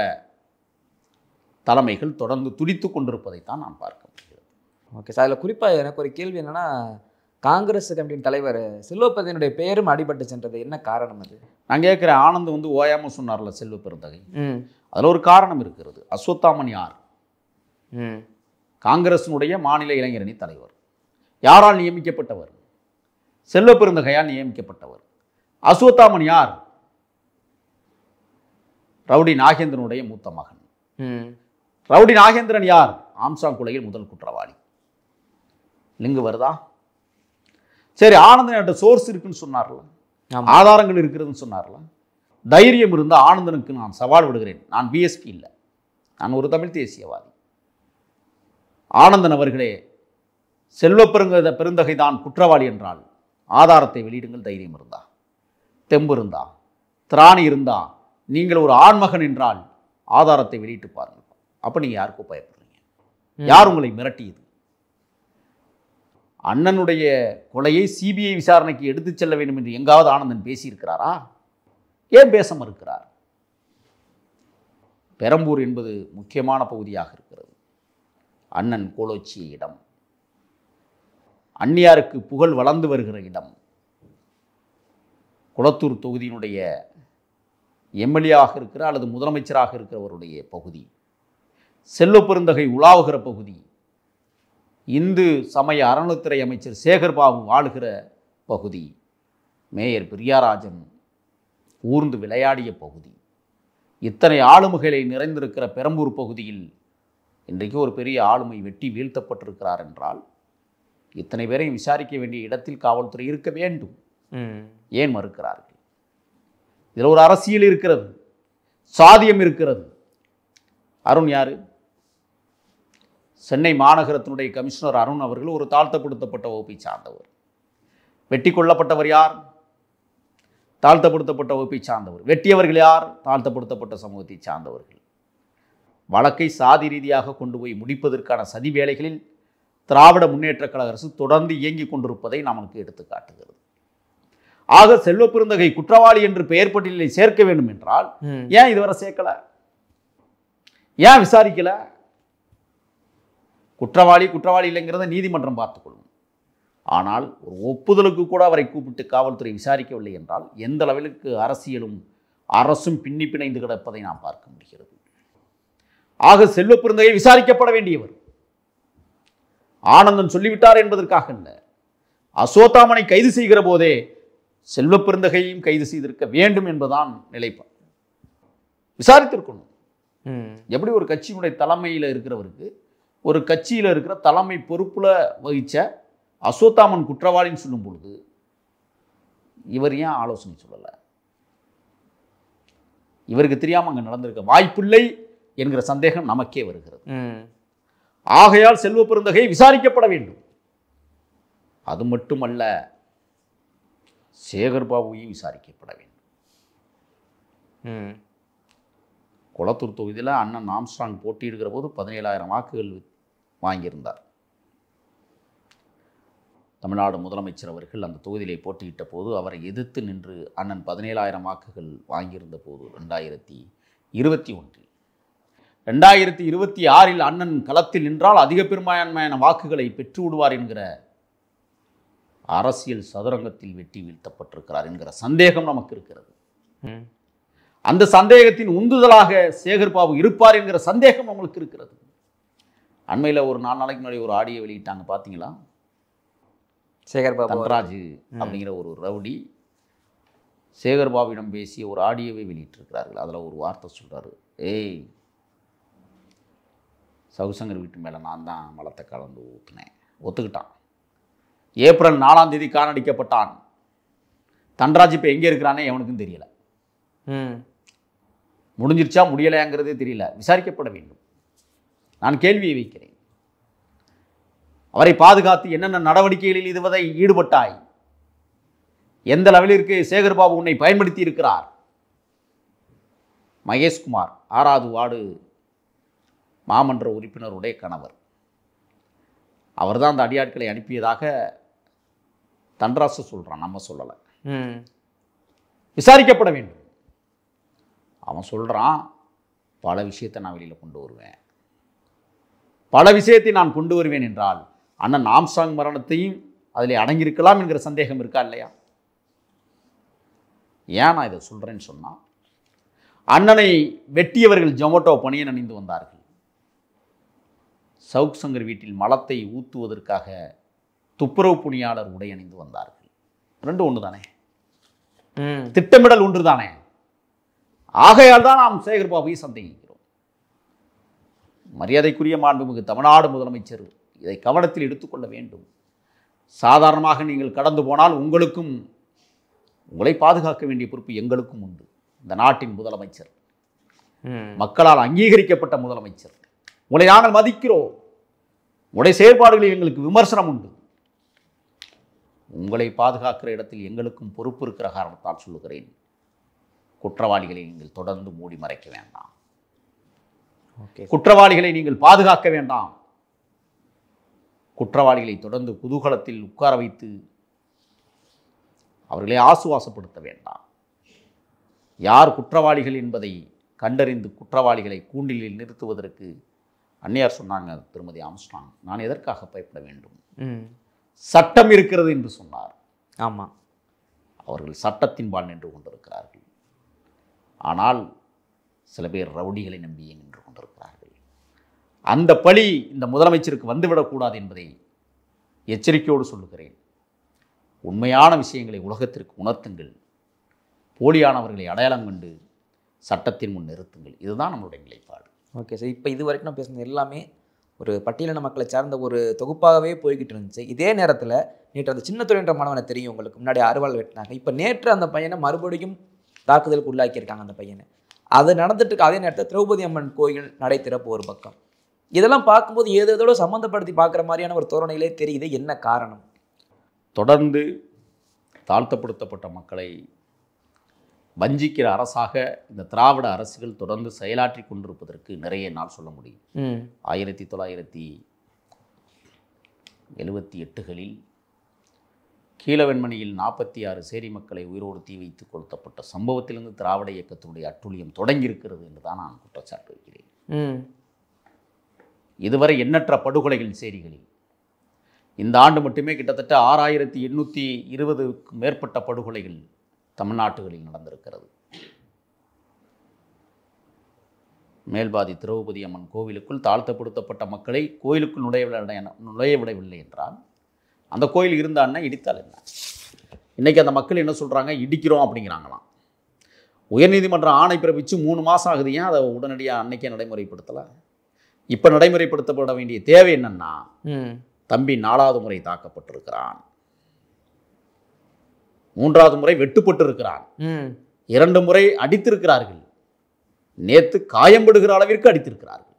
தலைமைகள் தொடர்ந்து துடித்து கொண்டிருப்பதைத்தான் நான் பார்க்க முடிகிறது. ஓகே சார், அதில் குறிப்பாக எனக்கு ஒரு கேள்வி என்னென்னா, காங்கிரஸ் கமிட்டியின் தலைவர் செல்வப்பெருந்தகையினுடைய பெயரும் அடிபட்டு சென்றது என்ன காரணம்? அது நான் கேட்குறேன். ஆனந்த் வந்து ஓயாமல் சொன்னார்ல செல்வப்பெருந்தகை, அதில் ஒரு காரணம் இருக்கிறது. அஸ்வத்தாமன் யார்? காங்கிரசினுடைய மாநில இளைஞரணி தலைவர். யாரால் நியமிக்கப்பட்டவர்? செல்வப்பெருந்தகையால் நியமிக்கப்பட்டவர். அஸ்வத்தாமன் யார்? ரவுடி நாகேந்திரனுடைய மூத்த மகன். ரவுடி நாகேந்திரன் யார்? ஆம்ஸ்ட்ராங் கொலையில் முதல் குற்றவாளி. லிங்கு வருதா? சரி, ஆனந்தன் சோர்ஸ் இருக்குன்னு சொன்னார்ல, ஆதாரங்கள் இருக்கிறதுன்னு சொன்னார்ல. தைரியம் இருந்த ஆனந்தனுக்கு நான் சவால் விடுகிறேன். நான் பிஎஸ்பி இல்லை, நான் ஒரு தமிழ் தேசியவாதி. ஆனந்தன் அவர்களே, பெருந்தகை தான் குற்றவாளி என்றால் ஆதாரத்தை வெளியிடுங்கள். தைரியம் இருந்தா, தெம்பு இருந்தா, திராணி இருந்தா, நீங்கள் ஒரு ஆண்மகன் என்றால் ஆதாரத்தை வெளியிட்டு பாருங்கள். அப்போ நீங்கள் யாருக்கும் பயப்படுறீங்க? யார் உங்களை மிரட்டியது? அண்ணனுடைய கொலையை சிபிஐ விசாரணைக்கு எடுத்துச் செல்ல வேண்டும் என்று எங்காவது ஆனந்தன் பேசியிருக்கிறாரா? ஏன் பேச மறுக்கிறார்? பெரம்பூர் என்பது முக்கியமான பகுதியாக இருக்கிறது. அண்ணன் கோலோச்சிய இடம், அந்நியாருக்கு புகழ் வளர்ந்து வருகிற இடம். குளத்தூர் தொகுதியினுடைய எம்எல்ஏவாக இருக்கிற அல்லது முதலமைச்சராக இருக்கிறவருடைய பகுதி, செல்வப்பெருந்தகை உலாவுகிற பகுதி, இந்து சமய அறநிலைத்துறை அமைச்சர் சேகர்பாபு வாழுகிற பகுதி, மேயர் பிரியாராஜன் ஊர்ந்து விளையாடிய பகுதி. இத்தனை ஆளுமைகளை நிறைந்திருக்கிற பெரம்பூர் பகுதியில் இன்றைக்கு ஒரு பெரிய ஆளுமை வெட்டி வீழ்த்தப்பட்டிருக்கிறார் என்றால் இத்தனை பேரையும் விசாரிக்க வேண்டிய இடத்தில் காவல்துறை இருக்க வேண்டும். ஏன் மறுக்கிறார்கள்? இதில் ஒரு அரசியல் இருக்கிறது, சாதியம் இருக்கிறது. அருண் யாரு? சென்னை மாநகரத்தினுடைய கமிஷனர் அருண் அவர்கள் ஒரு தாழ்த்தப்படுத்தப்பட்ட வகுப்பை சார்ந்தவர். வெட்டி கொல்லப்பட்டவர் யார்? தாழ்த்தப்படுத்தப்பட்ட வகுப்பை சார்ந்தவர். வெட்டியவர்கள் யார்? தாழ்த்தப்படுத்தப்பட்ட சமூகத்தை சார்ந்தவர்கள். வழக்கை சாதி ரீதியாக கொண்டு போய் முடிப்பதற்கான சதி வேலைகளில் திராவிட முன்னேற்ற கழக அரசு தொடர்ந்து இயங்கிக் கொண்டிருப்பதை நமக்கு எடுத்து காட்டுகிறது. ஆக செல்வப்பெருந்தகை குற்றவாளி என்று பெயர் பட்டியலில் சேர்க்க வேண்டும் என்றால் ஏன் இதுவரை சேர்க்கல? ஏன் விசாரிக்கல? குற்றவாளி குற்றவாளி இல்லைங்கிறத நீதிமன்றம் பார்த்துக்கொள்ளும். ஆனால் ஒரு ஒப்புதலுக்கு கூட அவரை கூப்பிட்டு காவல்துறை விசாரிக்கவில்லை என்றால் எந்த அளவிற்கு அரசியலும் அரசும் பின்னி பிணைந்து கிடப்பதை நாம் பார்க்க முடிகிறது. ஆக செல்வப்பெருந்தகை விசாரிக்கப்பட வேண்டியவர். ஆனந்தன் சொல்லிவிட்டார் என்பதற்காக அல்ல, அசோத்தாமனை கைது செய்கிற போதே செல்வப்பெருந்தகையும் கைது செய்திருக்க வேண்டும் என்பதுதான் நிலைப்பாடு. விசாரித்திருக்கணும். எப்படி ஒரு கட்சியினுடைய தலைமையில் இருக்கிறவருக்கு ஒரு கட்சியில் இருக்கிற தலைமை பொறுப்புல வகிச்ச அசோத்தாமன் குற்றவாளின்னு சொல்லும் பொழுது இவர் ஏன் ஆலோசனை சொல்லலை? இவருக்கு தெரியாமல் அங்கே நடந்திருக்க வாய்ப்பில்லை என்கிற சந்தேகம் நமக்கே வருகிறது. ஆகையால் செல்வப்பெருந்தகை விசாரிக்கப்பட வேண்டும். அது மட்டுமல்ல, சேகர்பாபுவையும் விசாரிக்கப்பட வேண்டும். கொளத்தூர் தொகுதியில் அண்ணன் ஆம்ஸ்ட்ராங் போட்டியிடுகிற போது 17,000 வாக்குகள் வாங்கியிருந்தார். தமிழ்நாடு முதலமைச்சர் அவர்கள் அந்த தொகுதியிலே போட்டியிட்ட போது அவரை எதிர்த்து நின்று அண்ணன் 17,000 வாக்குகள் வாங்கியிருந்த போது 2021. 2026 அண்ணன் களத்தில் நின்றால் அதிக பெரும்பான்மையான வாக்குகளை பெற்று விடுவார் என்கிற அரசியல் சதுரங்கத்தில் வெட்டி வீழ்த்தப்பட்டிருக்கிறார் என்கிற சந்தேகம் நமக்கு இருக்கிறது. அந்த சந்தேகத்தின் உந்துதலாக சேகர் பாபு இருப்பார் என்கிற சந்தேகம் நம்மளுக்கு இருக்கிறது. அண்மையில் ஒரு 4 நாளைக்கு முன்னாடி ஒரு ஆடியோ வெளியிட்டாங்க, பார்த்தீங்களா? சேகர் பாபு தன்ராஜ் அப்படிங்கிற ஒரு ரவுடி சேகர் பாபுவிடம் பேசிய ஒரு ஆடியோவை வெளியிட்டிருக்கிறார்கள். அதில் ஒரு வார்த்தை சொல்கிறாரு, ஏய் சவுசங்கர் வீட்டு மேலே நான் தான் மலத்தை கலந்து ஊற்றுனேன். ஒத்துக்கிட்டான். ஏப்ரல் 4ஆம் தேதி காணடிக்கப்பட்டான். தன்ராஜ் இப்போ எங்கே இருக்கிறானே எவனுக்கும் தெரியல. முடிஞ்சிருச்சா முடியலையாங்கிறதே தெரியல. விசாரிக்கப்பட வேண்டும். நான் கேள்வியை வைக்கிறேன். அவரை பாதுகாத்து என்னென்ன நடவடிக்கைகளில் இதுவரை ஈடுபட்டாய்? எந்த லெவலிற்கு சேகர் பாபு உன்னை பயன்படுத்தி இருக்கிறார்? மகேஷ்குமார் 6வது வார்டு மாமன்ற உறுப்பினருடைய கணவர். அவர்தான் அந்த அடியாட்களை அனுப்பியதாக தன்ராசு சொல்கிறான், நம்ம சொல்லலை. விசாரிக்கப்பட வேண்டும். அவன் சொல்கிறான், பல விஷயத்தை நான் வெளியில் கொண்டு வருவேன். பல விஷயத்தை நான் கொண்டு வருவேன் என்றால் அண்ணன் ஆம்ஸ்ட்ராங் மரணத்தையும் அதில் அடங்கியிருக்கலாம் என்கிற சந்தேகம் இருக்கா இல்லையா? ஏன் நான் இதை சொல்கிறேன்னு சொன்னால், அண்ணனை வெட்டியவர்கள் ஜொமேட்டோ பணியன் அணிந்து வந்தார்கள். சவுக் சங்கர் வீட்டில் மலத்தை ஊற்றுவதற்காக துப்புரவு பணியாளர் உடை அணிந்து வந்தார்கள். ரெண்டும் ஒன்று தானே, திட்டமிடல் ஒன்று தானே. ஆகையால் தான் நாம் சேகர் பாபுவை சந்தேகிக்கிறோம். மரியாதைக்குரிய மாண்புமிகு தமிழ்நாடு முதலமைச்சர் இதை கவனத்தில் எடுத்துக்கொள்ள வேண்டும். சாதாரணமாக நீங்கள் கடந்து போனால் உங்களை பாதுகாக்க வேண்டிய பொறுப்பு எங்களுக்கும் உண்டு. இந்த நாட்டின் முதலமைச்சர், மக்களால் அங்கீகரிக்கப்பட்ட முதலமைச்சர், உங்களை நாங்கள் மதிக்கிறோம். உங்களுடைய செயற்பாடுகளில் எங்களுக்கு விமர்சனம் உண்டு. உங்களை பாதுகாக்கிற இடத்தில் எங்களுக்கும் பொறுப்பு இருக்கிற காரணத்தால் சொல்லுகிறேன், குற்றவாளிகளை நீங்கள் தொடர்ந்து மூடி மறைக்க வேண்டாம். குற்றவாளிகளை நீங்கள் பாதுகாக்க வேண்டாம். குற்றவாளிகளை தொடர்ந்து குதூகலத்தில் உட்கார வைத்து அவர்களை ஆசுவாசப்படுத்த வேண்டாம். யார் குற்றவாளிகள் என்பதை கண்டறிந்து குற்றவாளிகளை கூண்டிலில் நிறுத்துவதற்கு அன்னையார் சொன்னாங்க, திருமதி ஆம்ஸ்ட்ராங், நான் எதற்காக பயப்பட வேண்டும்? சட்டம் இருக்கிறது என்று சொன்னார். ஆமாம், அவர்கள் சட்டத்தின்பால் நின்று கொண்டிருக்கிறார்கள். ஆனால் சில பேர் ரவுடிகளை நம்பியே நின்று கொண்டிருக்கிறார்கள். அந்த பழி இந்த முதலமைச்சருக்கு வந்துவிடக்கூடாது என்பதை எச்சரிக்கையோடு சொல்லுகிறேன். உண்மையான விஷயங்களை உலகத்திற்கு உணர்த்துங்கள். போலியானவர்களை அடையாளம் கண்டு சட்டத்தின் முன் நிறுத்துங்கள். இதுதான் நம்மளுடைய நிலைப்பாடு. ஓகே சார், இப்போ இது வரைக்கும் நான் பேசுனது எல்லாமே ஒரு பட்டியலின மக்களை சார்ந்த ஒரு தொகுப்பாகவே போய்கிட்டு இருந்துச்சு. இதே நேரத்தில் நேற்று அந்த சின்னத்துறை என்ற மாணவனை தெரியும் உங்களுக்கு, முன்னாடி அறுவாள் வெட்டினாங்க. இப்போ நேற்று அந்த பையனை மறுபடியும் தாக்குதலுக்கு உள்ளாக்கியிருக்காங்க. அந்த பையனை அது நடந்துட்டு இருக்க அதே நேரத்தில் திரௌபதி அம்மன் கோயில் நடை திறப்பு ஒரு பக்கம். இதெல்லாம் பார்க்கும்போது ஏதோட சம்மந்தப்படுத்தி பார்க்குற மாதிரியான ஒரு தோரணையிலே தெரியுது. என்ன காரணம்? தொடர்ந்து தாழ்த்தப்படுத்தப்பட்ட மக்களை வஞ்சிக்கிற அரசாக இந்த திராவிட அரசுகள் தொடர்ந்து செயலாற்றி கொண்டிருப்பதற்கு நிறைய நாள் சொல்ல முடியும். 1978களில் கீழவெண்மணியில் 46 சேரி மக்களை உயிரோடு தீ வைத்து கொளுத்தப்பட்ட சம்பவத்திலிருந்து திராவிட இயக்கத்தினுடைய அட்டூழியம் தொடங்கியிருக்கிறது என்று தான் நான் குற்றச்சாட்டு வைக்கிறேன். இதுவரை எண்ணற்ற படுகொலைகள் சேரிகளில் இந்த ஆண்டு மட்டுமே கிட்டத்தட்ட 6820க்கும் மேற்பட்ட படுகொலைகள் தமிழ்நாட்டுகளில் நடந்திருக்கிறது. மேல்பாதி திரௌபதி அம்மன் கோவிலுக்குள் தாழ்த்தப்படுத்தப்பட்ட மக்களை கோயிலுக்குள் நுழைய விடவில்லை என்றால் அந்த கோயில் இருந்தான்னா இடித்தால் என்ன? இன்றைக்கி அந்த மக்கள் என்ன சொல்கிறாங்க? இடிக்கிறோம் அப்படிங்கிறாங்களாம். உயர்நீதிமன்றம் ஆணை பிறப்பிச்சு 3 மாதம் ஆகுது. ஏன் அதை உடனடியாக அன்னைக்கே நடைமுறைப்படுத்தலை? இப்போ நடைமுறைப்படுத்தப்பட வேண்டிய தேவை என்னன்னா, தம்பி 4வது முறை தாக்கப்பட்டிருக்கிறான், 3வது முறை வெட்டுப்பட்டு இருக்கிறான், 2 முறை அடித்திருக்கிறார்கள், நேத்து காயம்படுகிற அளவிற்கு அடித்திருக்கிறார்கள்.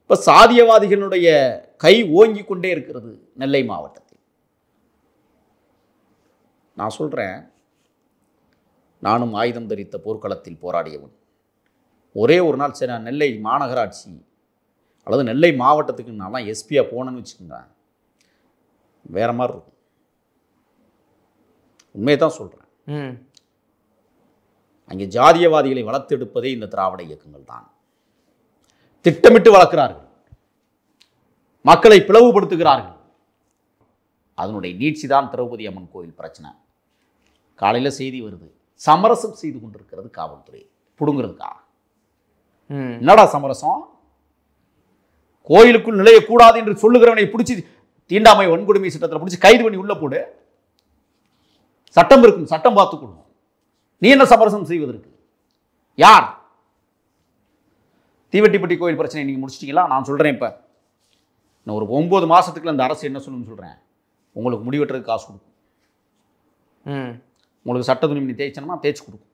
இப்ப சாதியவாதிகளுடைய கை ஓங்கி கொண்டே இருக்கிறது நெல்லை மாவட்டத்தில். நான் சொல்றேன், நானும் ஆயுதம் தரித்த போர்க்களத்தில் போராடியவன். ஒரே ஒரு நாள் சரி நான் நெல்லை மாநகராட்சி அல்லது நெல்லை மாவட்டத்துக்கு நான்லாம் எஸ்பியாக போனேன்னு வச்சுக்கோங்க, வேற மாதிரி இருக்கும். உண்மையை தான் சொல்கிறேன். அங்கே ஜாதியவாதிகளை வளர்த்தெடுப்பதே இந்த திராவிட இயக்கங்கள் தான். திட்டமிட்டு வளர்க்கிறார்கள், மக்களை பிளவுபடுத்துகிறார்கள். அதனுடைய நீட்சி தான் திரௌபதி அம்மன் கோயில் பிரச்சனை. காலையில் செய்தி வருது, சமரசம் செய்து கொண்டிருக்கிறது காவல்துறை புடுங்கிறதுக்கா. என்னடா சமரசம்? கோயிலுக்குள் நுழையக்கூடாது என்று சொல்லுகிறவனை பிடிச்சி தீண்டாமை வன்கொடுமை சட்டத்தில் பிடிச்சி கைது பண்ணி உள்ள போடு. சட்டம் இருக்கும், சட்டம் பார்த்து கொடுக்கும். நீ என்ன சமரசம் செய்வதற்கு? யார்? தீவெட்டிப்பட்டி கோயில் பிரச்சனை நீங்க முடிச்சிட்டீங்களா? நான் சொல்றேன், இப்ப இன்னும் ஒரு 9 மாசத்துக்குள்ள அந்த அரசு என்ன சொல்லணும்னு சொல்றேன், உங்களுக்கு முடி வெட்டுறதுக்கு காசு கொடுக்கும். உங்களுக்கு சட்ட துணிமணி தேய்ச்சணும்னா தேய்ச்சி கொடுக்கும்.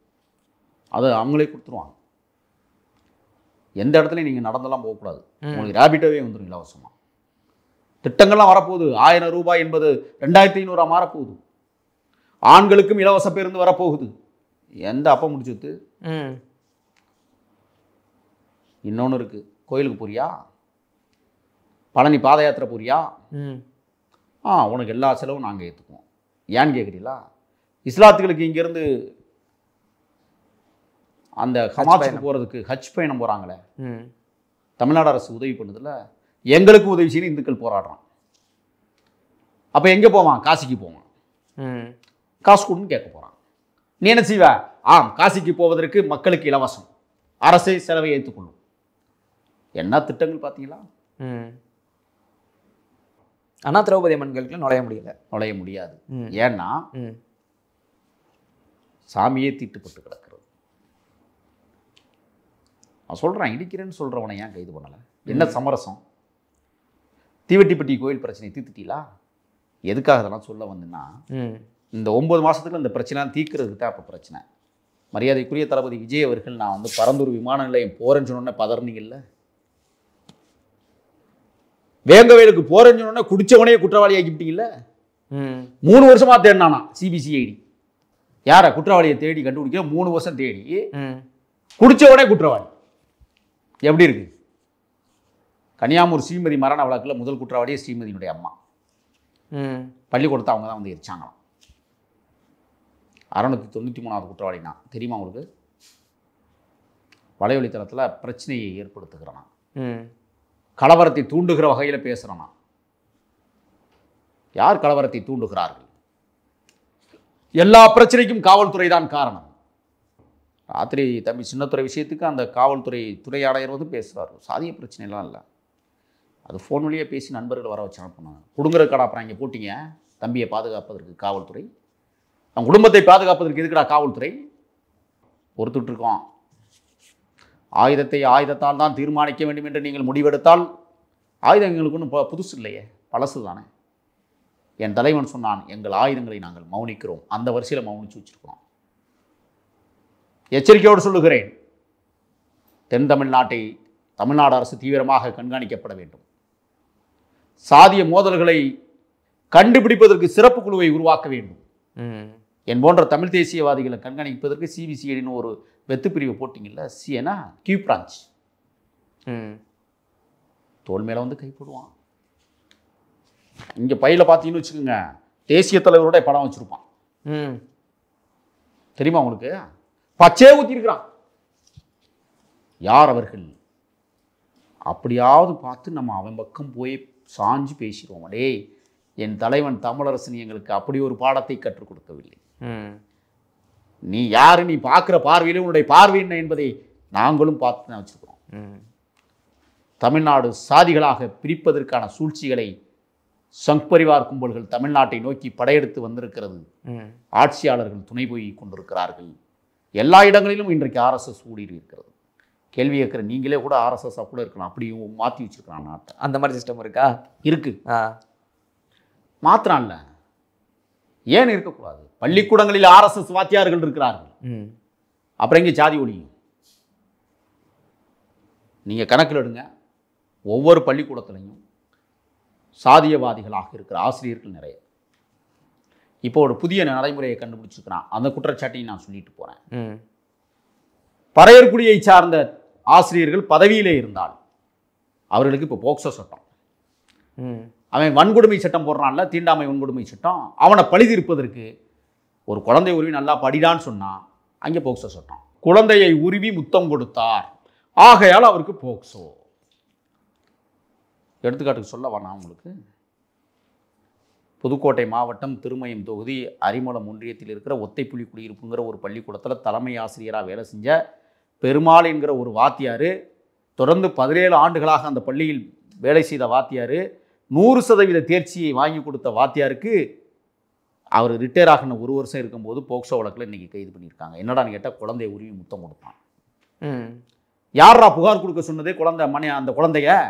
அது அவங்களே கொடுத்துருவாங்க. எந்த இடத்துலையும் நீங்கள் நடந்தெல்லாம் போகக்கூடாது. உங்களுக்கு ரேபிட்டாவே வந்துடும் இலவசமாக. திட்டங்கள்லாம் வரப்போகுது. 1000 ரூபாய் என்பது 2500 மாறப்போகுது. ஆண்களுக்கும் இலவச பேருந்து வரப்போகுது. எந்த அப்ப முடிச்சுது? இன்னொன்று இருக்குது, கோயிலுக்கு போறியா, பழனி பாத யாத்திரை போறியா, உனக்கு எல்லா செலவும் நாங்கள் ஏற்றுக்குவோம். ஏன்னு கேட்குறீங்களா? இஸ்லாத்துகளுக்கு இங்கேருந்து அந்த ஹமாஜுக்கு போகிறதுக்கு ஹஜ் பயணம் போகிறாங்களே, தமிழ்நாடு அரசு உதவி பண்ணுதில்ல, எங்களுக்கு உதவி செய்யணும் இந்துக்கள் போராடுறான். அப்போ எங்கே போவான்? காசிக்கு போவான். காசு கொடுன்னு கேட்க போகிறான். நீ என்ன செய்வ? காசிக்கு போவதற்கு மக்களுக்கு இலவசம், அரசே செலவை ஏற்றுக்கொள்ளும். என்ன திட்டங்கள் பார்த்தீங்களா? ஆனால் திரௌபதி அம்மன் கோயிலுக்குள்ள நுழைய முடியாது. ஏன்னா சாமியே தீட்டுப்பட்டு கிடக்கிறது. நான் சொல்கிறேன், இடிக்கிறேன்னு சொல்கிறவனை ஏன் கைது பண்ணலை? என்ன சமரசம்? தீவெட்டிப்பட்டி கோயில் பிரச்சனை தீர்த்துட்டீங்களா? எதுக்காக அதெல்லாம் சொல்ல வந்தேன்னா, இந்த 9 மாதத்துக்குள்ள இந்த பிரச்சனைலாம் தீர்க்கிறதுக்கு தான் இப்போ பிரச்சனை. மரியாதைக்குரிய தளபதி விஜய் அவர்கள், நான் வந்து பரந்தூர் விமான நிலையம் போகிறேன்னு சொன்னோன்னே பதறினீங்கல்ல, வேங்கவேலுக்கு போகிறேன்னு சொன்னோன்னே குடிச்சவனே குற்றவாளி ஆக்கிவிட்டீங்கல்ல. 3 வருஷமாக தேடினானா சிபிசிஐடி. யாரை? குற்றவாளியை தேடி கண்டுபிடிக்க 3 வருஷம் தேடி குடிச்சவனே குற்றவாளி. எப்படி இருக்கு? கன்னியாகுமரி ஸ்ரீமதி மரண வழக்கில் முதல் குற்றவாளியே ஸ்ரீமதியினுடைய அம்மா. பள்ளிக்கூடத்தை அவங்க தான் வந்து எரிச்சாங்களாம். 693வது குற்றவாளினா தெரியுமா உங்களுக்கு? வலைவழித்தளத்தில் பிரச்சனையை ஏற்படுத்துகிறானா, கலவரத்தை தூண்டுகிற வகையில் பேசுகிறானா. யார் கலவரத்தை தூண்டுகிறார்கள்? எல்லா பிரச்சனைக்கும் காவல்துறை தான் காரணம். ராத்திரி தம்பி சின்னத்துறை விஷயத்துக்கு அந்த காவல்துறை துறை ஆணையர் வந்து பேசுகிறாரு. சாதிய பிரச்சனைலாம் இல்லை, அது ஃபோன் வழியாக பேசி நண்பர்கள் வர வச்சு அனுப்புனாங்க. கொடுங்குறதுக்கடா அப்புறம் இங்கே போட்டிங்க தம்பியை பாதுகாப்பதற்கு காவல்துறை, அவன் குடும்பத்தை பாதுகாப்பதற்கு எதுக்குடா காவல்துறை? பொறுத்துட்ருக்கோம். ஆயுதத்தை ஆயுதத்தால் தான் தீர்மானிக்க வேண்டும் என்று நீங்கள் முடிவெடுத்தால், ஆயுதம் எங்களுக்கு ஒன்றும் புதுசு இல்லையே, பழசு தானே. என் தலைவன் சொன்னான், எங்கள் ஆயுதங்களை நாங்கள் மௌனிக்கிறோம். அந்த வரிசையில் மௌனிச்சு வச்சுருக்கிறோம். எச்சரிக்கையோடு சொல்லுகிறேன், தென் தமிழ்நாட்டை தமிழ்நாடு அரசு தீவிரமாக கண்காணிக்கப்பட வேண்டும். சாதிய மோதல்களை கண்டுபிடிப்பதற்கு சிறப்பு குழுவை உருவாக்க வேண்டும். என் போன்ற தமிழ் தேசியவாதிகளை கண்காணிப்பதற்கு சிபிசிஐடின்னு ஒரு வெத்து பிரிவு போட்டிங்கல்ல, சிஎனா கியூ பிரான்ச், தோல் மேலே வந்து கைப்படுவான். இங்கே பையில் பார்த்தீங்கன்னு வச்சுக்கோங்க, தேசிய தலைவரோட படம் வச்சுருப்பான். தெரியுமா உங்களுக்கு? பச்சையே ஊற்றிருக்கிறான். யார் அவர்கள்? அப்படியாவது பார்த்து நம்ம அவன் பக்கம் போய் சாஞ்சு பேசிடுவோம். டேய், என் தலைவன் தமிழரசன் எங்களுக்கு அப்படி ஒரு பாடத்தை கற்றுக் கொடுக்கவில்லை. நீ யாரு? நீ பார்க்குற பார்வையிலும் உன்னுடைய பார்வை என்ன என்பதை நாங்களும் பார்த்து தான் வச்சுருக்கிறோம். தமிழ்நாடு சாதிகளாக பிரிப்பதற்கான சூழ்ச்சிகளை சங் பரிவார் கும்பல்கள் தமிழ்நாட்டை நோக்கி படையெடுத்து வந்திருக்கிறது. ஆட்சியாளர்கள் துணை போய் கொண்டிருக்கிறார்கள். எல்லா இடங்களிலும் இன்றைக்கு ஆர்எஸ்எஸ் ஊடுருவி இருக்கிறது. கேள்வி கேட்குற நீங்களே கூட ஆர்எஸ்எஸ் கூட இருக்கலாம், அப்படியும் மாற்றி வச்சுருக்கிறான் நாட்டை. அந்த மாதிரி சிஸ்டம் இருக்கா? இருக்கு. மாத்திரான்ல ஏன் இருக்கக்கூடாது? பள்ளிக்கூடங்களில் ஆர்எஸ்எஸ் வாத்தியார்கள் இருக்கிறார்கள். அப்புறம் எங்கே சாதி ஒழியும்? நீங்கள் கணக்கில் எடுங்க, ஒவ்வொரு பள்ளிக்கூடத்திலையும் சாதியவாதிகளாக இருக்கிற ஆசிரியர்கள் நிறைய. இப்போ ஒரு புதிய நடைமுறையை கண்டுபிடிச்சிருக்கிறான். அந்த குற்றச்சாட்டையும் நான் சொல்லிட்டு போகிறேன். பறையர்குடியை சார்ந்த ஆசிரியர்கள் பதவியிலே இருந்தால் அவர்களுக்கு இப்போ போக்சோ சட்டம். அவன் வன்கொடுமை சட்டம் போடுறான்ல, தீண்டாமை வன்கொடுமை சட்டம், அவனை பழி தீர்ப்பதற்கு ஒரு குழந்தை உருவி நல்லா படிடான்னு சொன்னான், அங்கே போக்சோ சட்டம். குழந்தையை உருவி முத்தம் கொடுத்தார், ஆகையால் அவருக்கு போக்சோ. எடுத்துக்காட்டுக்கு சொல்ல வேணாம் உங்களுக்கு. புதுக்கோட்டை மாவட்டம் திருமயம் தொகுதி அரிமளம் ஒன்றியத்தில் இருக்கிற ஒத்தைப்புலி குடியிருப்புங்கிற ஒரு பள்ளிக்கூடத்தில் தலைமை ஆசிரியராக வேலை செஞ்ச பெருமாள் என்கிற ஒரு வாத்தியார், தொடர்ந்து 17 ஆண்டுகளாக அந்த பள்ளியில் வேலை செய்த வாத்தியார், 100% தேர்ச்சியை வாங்கி கொடுத்த வாத்தியாருக்கு அவர் ரிட்டையர் ஆகின 1 வருஷம் இருக்கும்போது போக்சோ வழக்கில் இன்றைக்கி கைது பண்ணியிருக்காங்க. என்னடான்னு கேட்டால் குழந்தைய உருவி முத்தம் கொடுத்தான். யாரா புகார் கொடுக்க சொன்னதே அந்த குழந்தைய?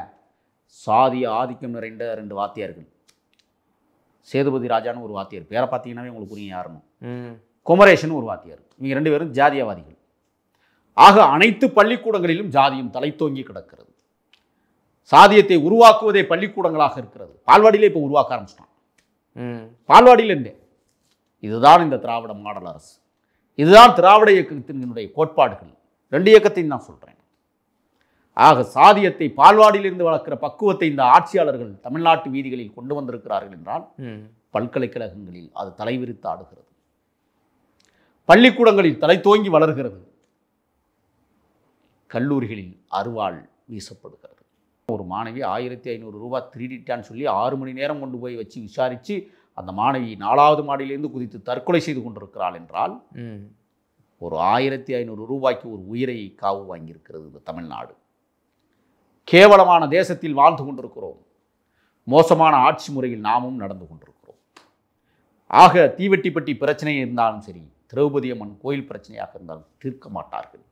சாதிய ஆதிக்கம் நிறைந்த 2 வாத்தியார்கள். சேதுபதி ராஜான்னு ஒரு வாத்தியார், பேரை பார்த்தீங்கன்னாவே உங்களுக்கு புரியும் யாருன்னு. குமரேஷன் ஒரு வாத்தியார். இவங்க 2 பேரும் ஜாதியவாதிகள். ஆக அனைத்து பள்ளிக்கூடங்களிலும் ஜாதியம் தலைத்தோங்கி கிடக்கிறது. சாதியத்தை உருவாக்குவதே பள்ளிக்கூடங்களாக இருக்கிறது. பால்வாடியிலே இப்போ உருவாக்க ஆரம்பிச்சிட்டான். பால்வாடியிலிருந்தே. இதுதான் இந்த திராவிட மாடல் அரசு. இதுதான் திராவிட இயக்கத்தினுடைய கோட்பாடுகள். 2 இயக்கத்தையும் நான் சொல்கிறேன். ஆக சாதியத்தை பால்வாடியிலிருந்து வளர்க்கிற பக்குவத்தை இந்த ஆட்சியாளர்கள் தமிழ்நாட்டு வீதிகளில் கொண்டு வந்திருக்கிறார்கள் என்றால் பல்கலைக்கழகங்களில் அது தலைவிரித்து ஆடுகிறது, பள்ளிக்கூடங்களில் தலை தோங்கி வளர்கிறது, கல்லூரிகளில் அருவாள் வீசப்படுகிறது. ஒரு மாணவி 1500 ரூபாய் திருடிட்டான்னு சொல்லி 6 மணி நேரம் கொண்டு போய் வச்சு விசாரித்து அந்த மாணவி 4வது மாடியிலிருந்து குதித்து தற்கொலை செய்து கொண்டிருக்கிறாள் என்றால் ஒரு 1500 ரூபாய்க்கு ஒரு உயிரை காவு வாங்கியிருக்கிறது இந்த தமிழ்நாடு. கேவலமான தேசத்தில் வாழ்ந்து கொண்டிருக்கிறோம். மோசமான ஆட்சி முறையில் நாமும் நடந்து கொண்டிருக்கிறோம். ஆக தீவெட்டிப்பட்டி பிரச்சனை இருந்தாலும் சரி, திரௌபதி அம்மன் கோயில் பிரச்சனையாக இருந்தாலும் தீர்க்க மாட்டார்கள்.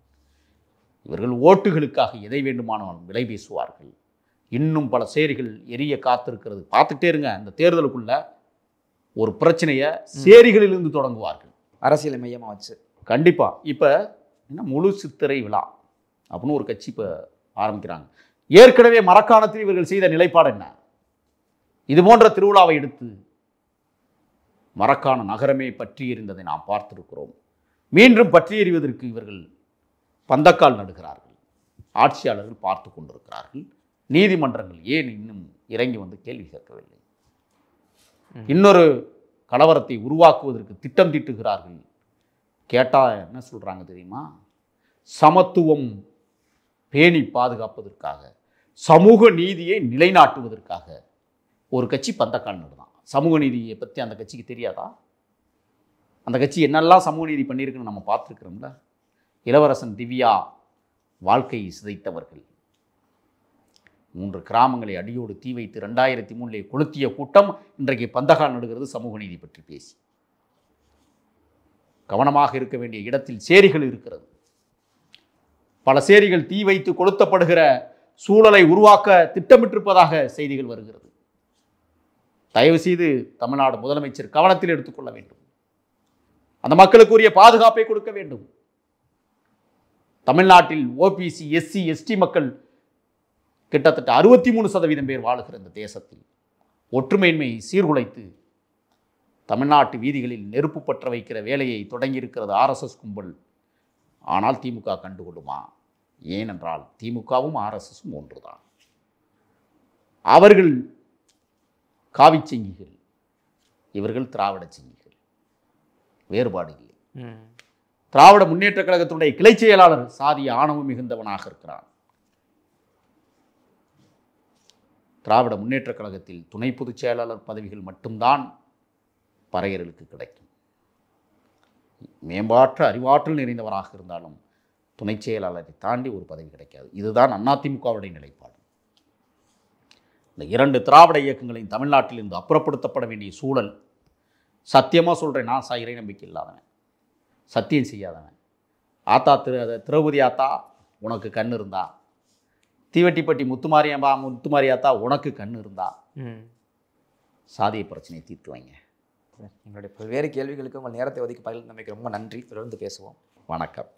இவர்கள் ஓட்டுகளுக்காக எதை வேண்டுமானாலும் விலை பேசுவார்கள். இன்னும் பல சேரிகள் எரிய காத்திருக்கிறது. பார்த்துட்டே இருங்க. இந்த தேர்தலுக்குள்ள ஒரு பிரச்சனையை சேரிகளிலிருந்து தொடங்குவார்கள், அரசியல் மையமாக வச்சு. கண்டிப்பாக. இப்போ என்ன முழு சித்திரை விழா அப்படின்னு ஒரு கட்சி இப்போ ஆரம்பிக்கிறாங்க. ஏற்கனவே மரக்காணத்தில் இவர்கள் செய்த நிலைப்பாடு என்ன? இது போன்ற திருவிழாவை எடுத்து மரக்காண நகரமே பற்றி எறிந்ததை நாம் பார்த்திருக்கிறோம். மீண்டும் பற்றி எறிவதற்கு இவர்கள் பந்தக்கால் நடுகிறார்கள். ஆட்சியாளர்கள் பார்த்து கொண்டிருக்கிறார்கள். நீதிமன்றங்கள் ஏன் இன்னும் இறங்கி வந்து கேள்வி கேட்கவில்லை? இன்னொரு கலவரத்தை உருவாக்குவதற்கு திட்டம் தீட்டுகிறார்கள். கேட்டால் என்ன சொல்கிறாங்க தெரியுமா? சமத்துவம் பேணி பாதுகாப்பதற்காக, சமூக நீதியை நிலைநாட்டுவதற்காக ஒரு கட்சி பந்தக்கால் நடுதான். சமூக நீதியை பற்றி அந்த கட்சிக்கு தெரியாதா? அந்த கட்சி என்னெல்லாம் சமூக நீதி பண்ணியிருக்குன்னு நம்ம பார்த்துருக்குறோம்ல. இளவரசன் திவ்யா வாழ்க்கையை சிதைத்தவர்கள், 3 கிராமங்களை அடியோடு தீ வைத்து 2003 கொளுத்திய கூட்டம் இன்றைக்கு பந்தக்கால் நடுகிறது சமூக நீதி பற்றி பேசி. கவனமாக இருக்க வேண்டிய இடத்தில் சேரிகள் இருக்கிறது. பல சேரிகள் தீ வைத்து கொளுத்தப்படுகிற சூழலை உருவாக்க திட்டமிட்டிருப்பதாக செய்திகள் வருகிறது. தயவு செய்து தமிழ்நாடு முதலமைச்சர் கவனத்தில் எடுத்துக்கொள்ள வேண்டும். அந்த மக்களுக்குரிய பாதுகாப்பை கொடுக்க வேண்டும். தமிழ்நாட்டில் ஓபிசி, எஸ்சி, எஸ்டி மக்கள் கிட்டத்தட்ட 63% பேர் வாழுகிற இந்த தேசத்தில் ஒற்றுமையின்மையை சீர்குலைத்து தமிழ்நாட்டு வீதிகளில் நெருப்பு பற்ற வைக்கிற வேலையை தொடங்கியிருக்கிறது ஆர்எஸ்எஸ் கும்பல். ஆனால் திமுக கண்டுகொள்ளுமா? ஏனென்றால் திமுகவும் ஆர்எஸ்எஸும் ஒன்றுதான். அவர்கள் காவிச்செங்கிகள், இவர்கள் திராவிட செங்கிகள். வேறுபாடு இல்லை. திராவிட முன்னேற்ற கழகத்தினுடைய கிளை செயலாளர் சாதிய ஆணவம் மிகுந்தவனாக இருக்கிறான். திராவிட முன்னேற்ற கழகத்தில் துணை பொதுச் செயலாளர் பதவிகள் மட்டும்தான் பறையர்களுக்கு கிடைக்கும். மேம்பாற்ற அறிவாற்றல் நிறைந்தவராக இருந்தாலும் துணை செயலாளரை தாண்டி ஒரு பதவி கிடைக்காது. இதுதான் அதிமுகவுடைய நிலைப்பாடு. இந்த 2 திராவிட இயக்கங்களையும் தமிழ்நாட்டில் இருந்து அப்புறப்படுத்தப்பட வேண்டிய சூழல். சத்தியமாக சொல்கிறேன், நான் இறை நம்பிக்கை இல்லாதவன், சத்தியம் செய்யாதவன். ஆத்தா திரௌபதி ஆத்தா உனக்கு கண் இருந்தா, தீவெட்டிப்பட்டி முத்துமாரி ஆத்தா உனக்கு கண் இருந்தா சாதிய பிரச்சனையை தீர்த்து வைங்க. எங்களுடைய பல்வேறு கேள்விகளுக்கு உங்கள் நேரத்தை ஒதுக்கி பகிர்ந்தமைக்கு ரொம்ப நன்றி. தொடர்ந்து பேசுவோம். வணக்கம்.